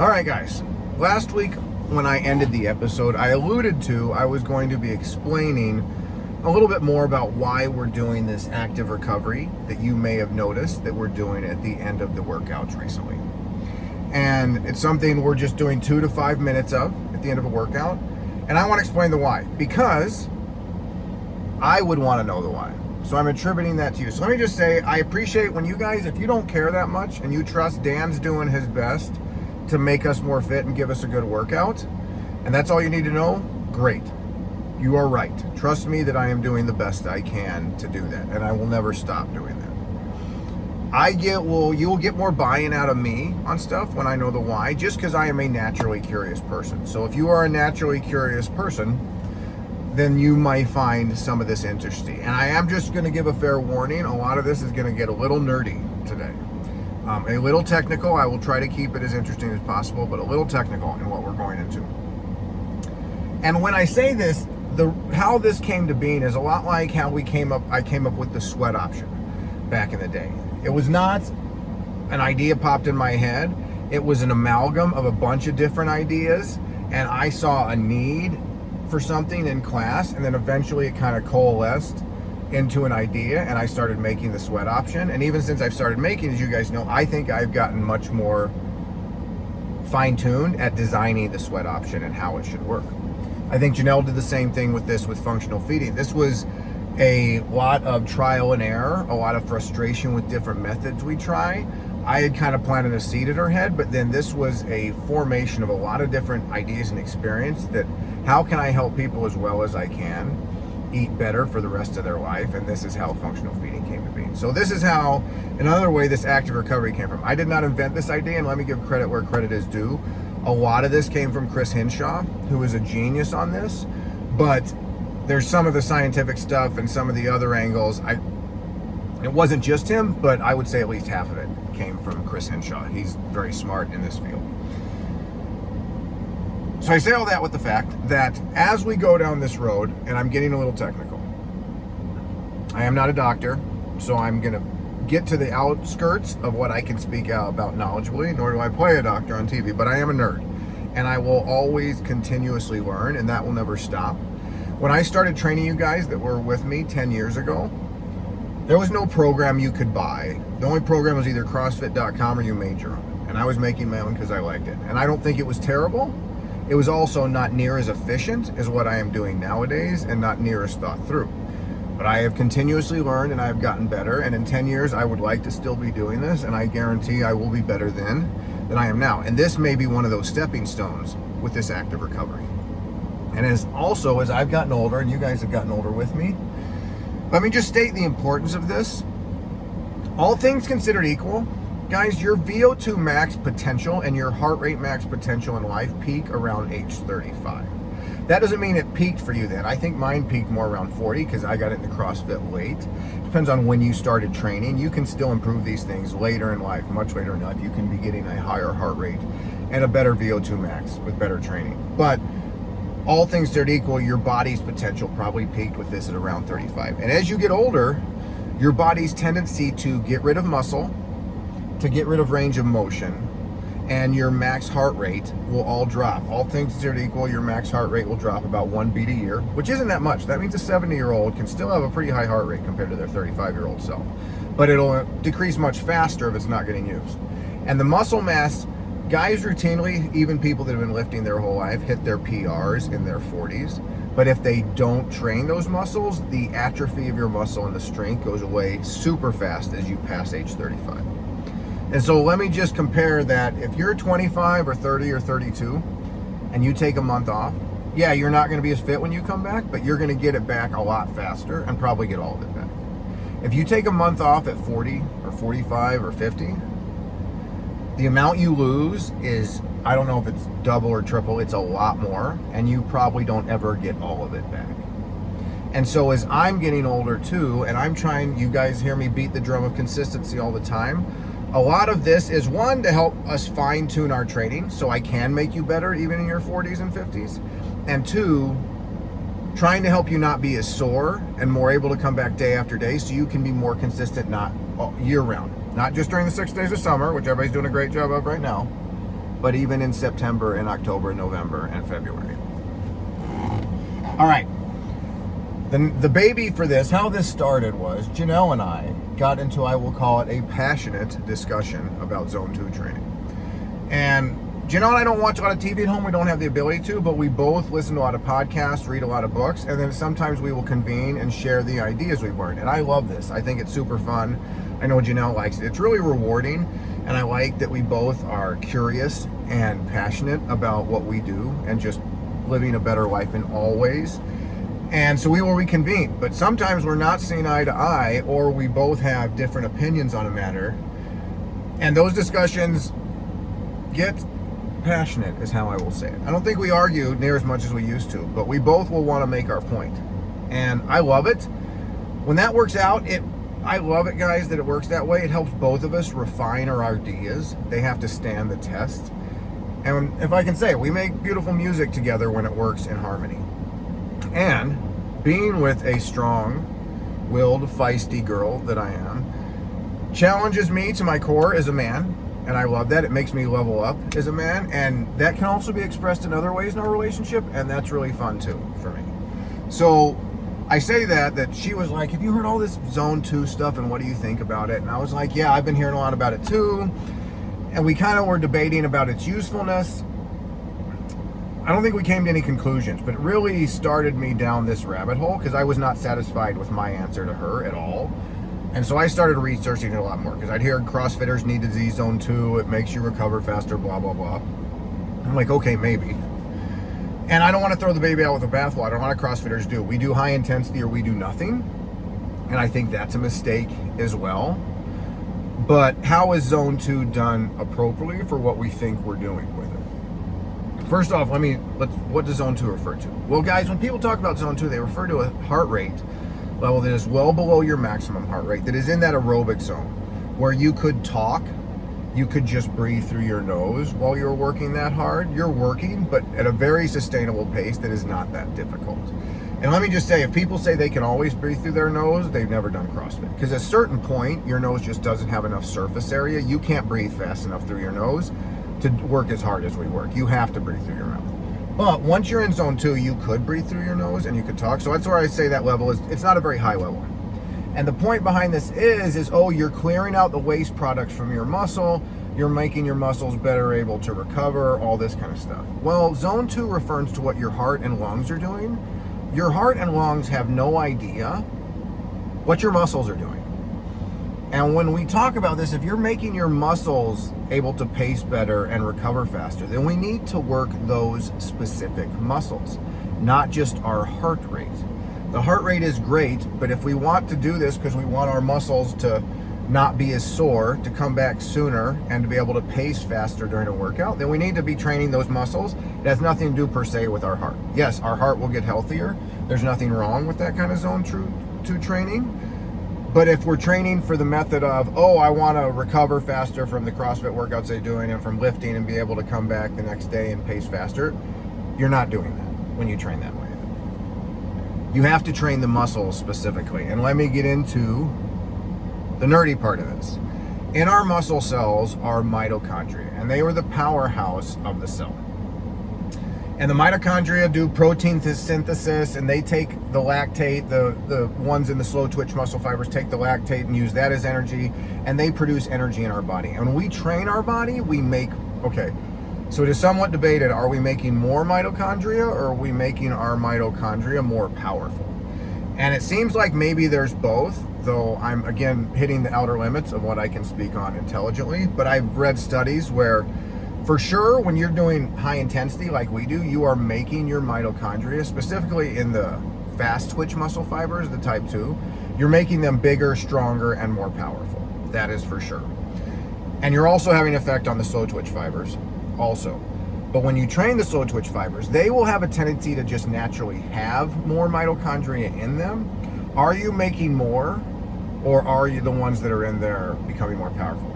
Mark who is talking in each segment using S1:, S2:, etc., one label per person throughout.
S1: All right, guys. Last week when I ended the episode, I alluded to I was going to be explaining a little bit more about why we're doing this active recovery that you may have noticed that we're doing at the end of the workouts recently. And it's something we're just doing 2 to 5 minutes of at the end of a workout. And I want to explain the why, because I would want to know the why. So I'm attributing that to you. So let me just say, I appreciate when you guys, if you don't care that much and you trust Dan's doing his best to make us more fit and give us a good workout, and that's all you need to know, great. You are right. Trust me that I am doing the best I can to do that, and I will never stop doing that. You will get more buy-in out of me on stuff when I know the why, just because I am a naturally curious person. So if you are a naturally curious person, then you might find some of this interesting. And I am just going to give a fair warning. A lot of this is going to get a little nerdy today. A little technical. I will try to keep it as interesting as possible, but a little technical in what we're going into. And when I say this, how this came to being is a lot like how I came up with the sweat option back in the day. It was not an idea popped in my head. It was an amalgam of a bunch of different ideas, and I saw a need for something in class, and then eventually it kind of coalesced into an idea, and I started making the sweat option. And even since I've started making, as you guys know, I think I've gotten much more fine-tuned at designing the sweat option and how it should work. I think Janelle did the same thing with this, with functional feeding. This was a lot of trial and error, a lot of frustration with different methods we try. I had kind of planted a seed in her head, but then this was a formation of a lot of different ideas and experience that how can I help people as well as I can eat better for the rest of their life, and this is how functional feeding came to be. So this is how, another way this active recovery came from. I did not invent this idea, and let me give credit where credit is due. A lot of this came from Chris Hinshaw, who is a genius on this, but there's some of the scientific stuff and some of the other angles. It wasn't just him, but I would say at least half of it came from Chris Hinshaw. He's very smart in this field. So I say all that with the fact that as we go down this road, and I'm getting a little technical, I am not a doctor, so I'm going to get to the outskirts of what I can speak out about knowledgeably, nor do I play a doctor on TV, but I am a nerd, and I will always continuously learn, and that will never stop. When I started training you guys that were with me 10 years ago, there was no program you could buy. The only program was either crossfit.com or you made your own, and I was making my own because I liked it, and I don't think it was terrible. It was also not near as efficient as what I am doing nowadays, and not near as thought through. But I have continuously learned, and I have gotten better, and in 10 years I would like to still be doing this, and I guarantee I will be better then than I am now. And this may be one of those stepping stones with this active recovery. And as I've gotten older, and you guys have gotten older with me, let me just state the importance of this. All things considered equal, guys, your VO2 max potential and your heart rate max potential in life peak around age 35. That doesn't mean it peaked for you then. I think mine peaked more around 40 because I got into CrossFit late. Depends on when you started training. You can still improve these things later in life, much later in life. You can be getting a higher heart rate and a better VO2 max with better training. But all things considered equal, your body's potential probably peaked with this at around 35. And as you get older, your body's tendency to get rid of muscle, to get rid of range of motion, and your max heart rate will all drop. All things considered equal, your max heart rate will drop about 1 beat a year, which isn't that much. That means a 70-year-old can still have a pretty high heart rate compared to their 35-year-old self. But it'll decrease much faster if it's not getting used. And the muscle mass, guys routinely, even people that have been lifting their whole life, hit their PRs in their 40s. But if they don't train those muscles, the atrophy of your muscle and the strength goes away super fast as you pass age 35. And so let me just compare that. If you're 25 or 30 or 32 and you take a month off, yeah, you're not going to be as fit when you come back, but you're going to get it back a lot faster and probably get all of it back. If you take a month off at 40 or 45 or 50, the amount you lose is, I don't know if it's double or triple, it's a lot more, and you probably don't ever get all of it back. And so as I'm getting older too, and I'm trying, you guys hear me beat the drum of consistency all the time, a lot of this is, one, to help us fine tune our training so I can make you better even in your 40s and 50s. And two, trying to help you not be as sore and more able to come back day after day so you can be more consistent, not year round. Not just during the 6 days of summer, which everybody's doing a great job of right now, but even in September and October, November, and February. All right. The baby for this, how this started was Janelle and I got into, I will call it a passionate discussion about Zone 2 training. And Janelle and I don't watch a lot of TV at home. We don't have the ability to, but we both listen to a lot of podcasts, read a lot of books, and then sometimes we will convene and share the ideas we've learned. And I love this. I think it's super fun. I know Janelle likes it. It's really rewarding, and I like that we both are curious and passionate about what we do and just living a better life in all ways. And so we will reconvene, but sometimes we're not seeing eye to eye, or we both have different opinions on a matter. And those discussions get passionate, is how I will say it. I don't think we argue near as much as we used to, but we both will want to make our point. And I love it. When that works out, I love it, guys, that it works that way. It helps both of us refine our ideas. They have to stand the test. And if I can say, we make beautiful music together when it works in harmony. And being with a strong-willed, feisty girl that I am challenges me to my core as a man, and I love that. It makes me level up as a man, and that can also be expressed in other ways in our relationship, and that's really fun too for me. So I say that she was like, have you heard all this Zone 2 stuff, and what do you think about it? And I was like, yeah, I've been hearing a lot about it too, and we kind of were debating about its usefulness. I don't think we came to any conclusions, but it really started me down this rabbit hole because I was not satisfied with my answer to her at all. And so I started researching it a lot more because I'd hear CrossFitters need to Z Zone 2, it makes you recover faster, blah, blah, blah. I'm like, okay, maybe. And I don't want to throw the baby out with the bathwater. A lot of CrossFitters do. We do high intensity or we do nothing. And I think that's a mistake as well. But how is Zone 2 done appropriately for what we think we're doing with it? First off, what does Zone 2 refer to? Well, guys, when people talk about Zone 2, they refer to a heart rate level that is well below your maximum heart rate, that is in that aerobic zone, where you could talk, you could just breathe through your nose while you're working that hard. You're working, but at a very sustainable pace that is not that difficult. And let me just say, if people say they can always breathe through their nose, they've never done CrossFit. Because at a certain point, your nose just doesn't have enough surface area. You can't breathe fast enough through your nose to work as hard as we work. You have to breathe through your mouth. But once you're in Zone 2, you could breathe through your nose and you could talk. So that's where I say that level is, it's not a very high level. And the point behind this is you're clearing out the waste products from your muscle, you're making your muscles better able to recover, all this kind of stuff. Well, Zone 2 refers to what your heart and lungs are doing. Your heart and lungs have no idea what your muscles are doing. And when we talk about this, if you're making your muscles able to pace better and recover faster, then we need to work those specific muscles, not just our heart rate. The heart rate is great, but if we want to do this because we want our muscles to not be as sore, to come back sooner, and to be able to pace faster during a workout, then we need to be training those muscles. It has nothing to do per se with our heart. Yes, our heart will get healthier. There's nothing wrong with that kind of Zone 2 training. But if we're training for the method of, I want to recover faster from the CrossFit workouts they're doing and from lifting and be able to come back the next day and pace faster, you're not doing that when you train that way. You have to train the muscles specifically. And let me get into the nerdy part of this. In our muscle cells are mitochondria, and they are the powerhouse of the cell. And the mitochondria do protein synthesis, and they take the lactate, the ones in the slow twitch muscle fibers take the lactate and use that as energy, and they produce energy in our body. And when we train our body, so it is somewhat debated, are we making more mitochondria or are we making our mitochondria more powerful? And it seems like maybe there's both, though I'm, again, hitting the outer limits of what I can speak on intelligently. But I've read studies where, for sure, when you're doing high intensity like we do, you are making your mitochondria, specifically in the fast twitch muscle fibers, the type 2, you're making them bigger, stronger, and more powerful. That is for sure. And you're also having an effect on the slow twitch fibers also. But when you train the slow twitch fibers, they will have a tendency to just naturally have more mitochondria in them. Are you making more, or are you the ones that are in there becoming more powerful?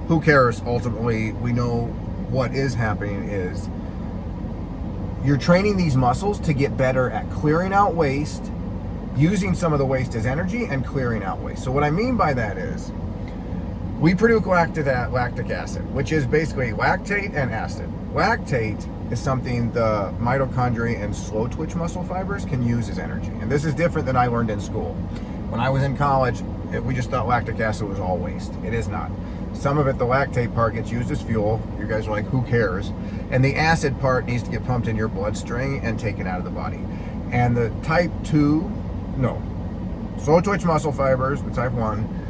S1: Who cares? Ultimately, we know what is happening is you're training these muscles to get better at clearing out waste, using some of the waste as energy, and clearing out waste. So what I mean by that is, we produce lactic acid, which is basically lactate and acid. Lactate is something the mitochondria and slow twitch muscle fibers can use as energy. And this is different than I learned in school. When I was in college, we just thought lactic acid was all waste. It is not. Some of it, the lactate part, gets used as fuel. You guys are like, who cares? And the acid part needs to get pumped in your bloodstream and taken out of the body. And the slow twitch muscle fibers, the type 1,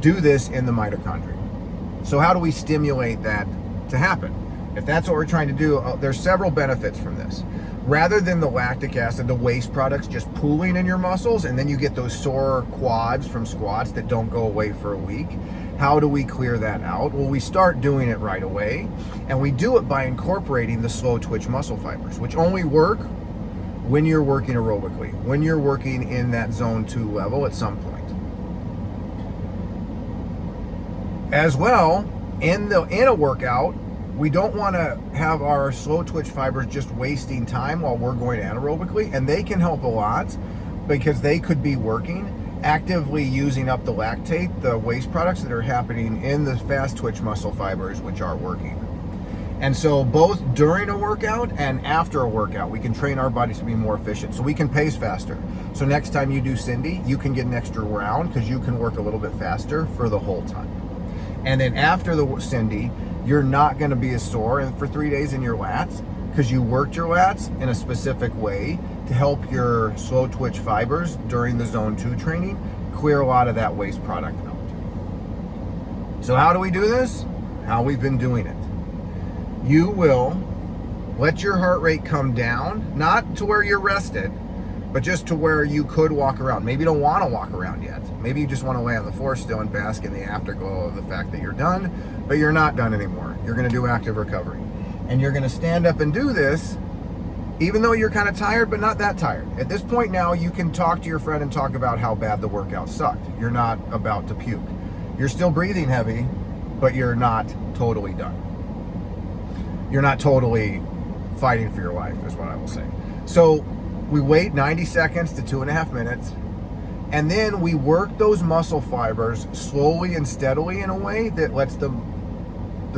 S1: do this in the mitochondria. So how do we stimulate that to happen? If that's what we're trying to do, there's several benefits from this. Rather than the lactic acid, the waste products just pooling in your muscles, and then you get those sore quads from squats that don't go away for a week, how do we clear that out? Well, we start doing it right away, and we do it by incorporating the slow twitch muscle fibers, which only work when you're working aerobically, when you're working in that zone 2 level at some point. As well, in a workout, we don't want to have our slow twitch fibers just wasting time while we're going anaerobically, and they can help a lot because they could be working, actively using up the lactate, the waste products that are happening in the fast twitch muscle fibers, which are working. And so both during a workout and after a workout, we can train our bodies to be more efficient, so we can pace faster. So next time you do Cindy, you can get an extra round because you can work a little bit faster for the whole time. And then after the Cindy, you're not going to be as sore for 3 days in your lats because you worked your lats in a specific way to help your slow twitch fibers during the zone 2 training clear a lot of that waste product out. So how do we do this? How we've been doing it. You will let your heart rate come down, not to where you're rested, but just to where you could walk around. Maybe you don't want to walk around yet. Maybe you just want to lay on the floor still and bask in the afterglow of the fact that you're done, but you're not done anymore. You're going to do active recovery. And you're going to stand up and do this, even though you're kind of tired, but not that tired. At this point now, you can talk to your friend and talk about how bad the workout sucked. You're not about to puke. You're still breathing heavy, but you're not totally done. You're not totally fighting for your life, is what I will say. So we wait 90 seconds to 2.5 minutes, and then we work those muscle fibers slowly and steadily in a way that lets the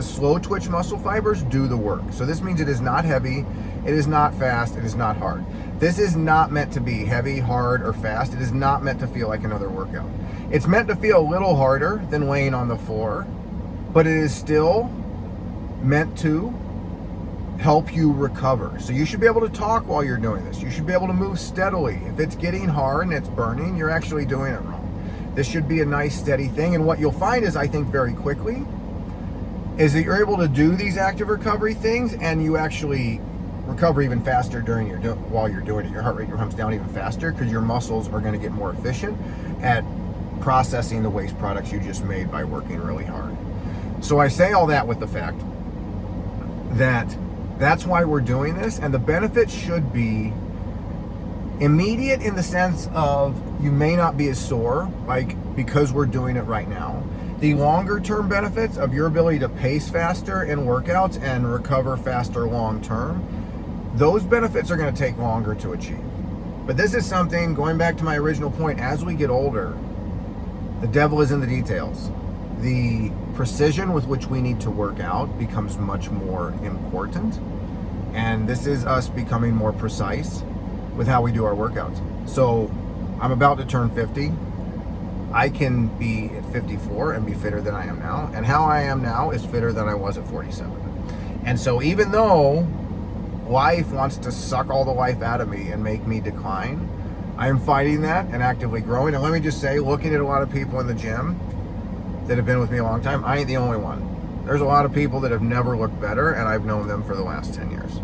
S1: slow twitch muscle fibers do the work. So this means it is not heavy, it is not fast, it is not hard. This is not meant to be heavy, hard, or fast. It is not meant to feel like another workout. It's meant to feel a little harder than laying on the floor, but it is still meant to help you recover. So you should be able to talk while you're doing this. You should be able to move steadily. If it's getting hard and it's burning, you're actually doing it wrong. This should be a nice steady thing. And what you'll find is, I think very quickly, is that you're able to do these active recovery things and you actually recover even faster while you're doing it. Your heart rate comes down even faster because your muscles are going to get more efficient at processing the waste products you just made by working really hard. So I say all that with the fact that that's why we're doing this, and the benefits should be immediate in the sense of you may not be as sore because we're doing it right now. The longer term benefits of your ability to pace faster in workouts and recover faster long term, those benefits are going to take longer to achieve. But this is something, going back to my original point, as we get older, the devil is in the details. The precision with which we need to work out becomes much more important. And this is us becoming more precise with how we do our workouts. So I'm about to turn 50. I can be at 54 and be fitter than I am now. And how I am now is fitter than I was at 47. And so even though life wants to suck all the life out of me and make me decline, I am fighting that and actively growing. And let me just say, looking at a lot of people in the gym that have been with me a long time, I ain't the only one. There's a lot of people that have never looked better, and I've known them for the last 10 years.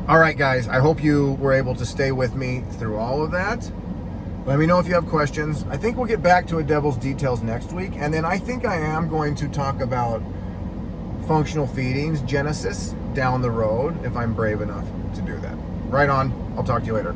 S1: All right, guys, I hope you were able to stay with me through all of that. Let me know if you have questions. I think we'll get back to a Devil's Details next week, and then I think I am going to talk about functional feedings, Genesis, down the road, if I'm brave enough to do that. Right on. I'll talk to you later.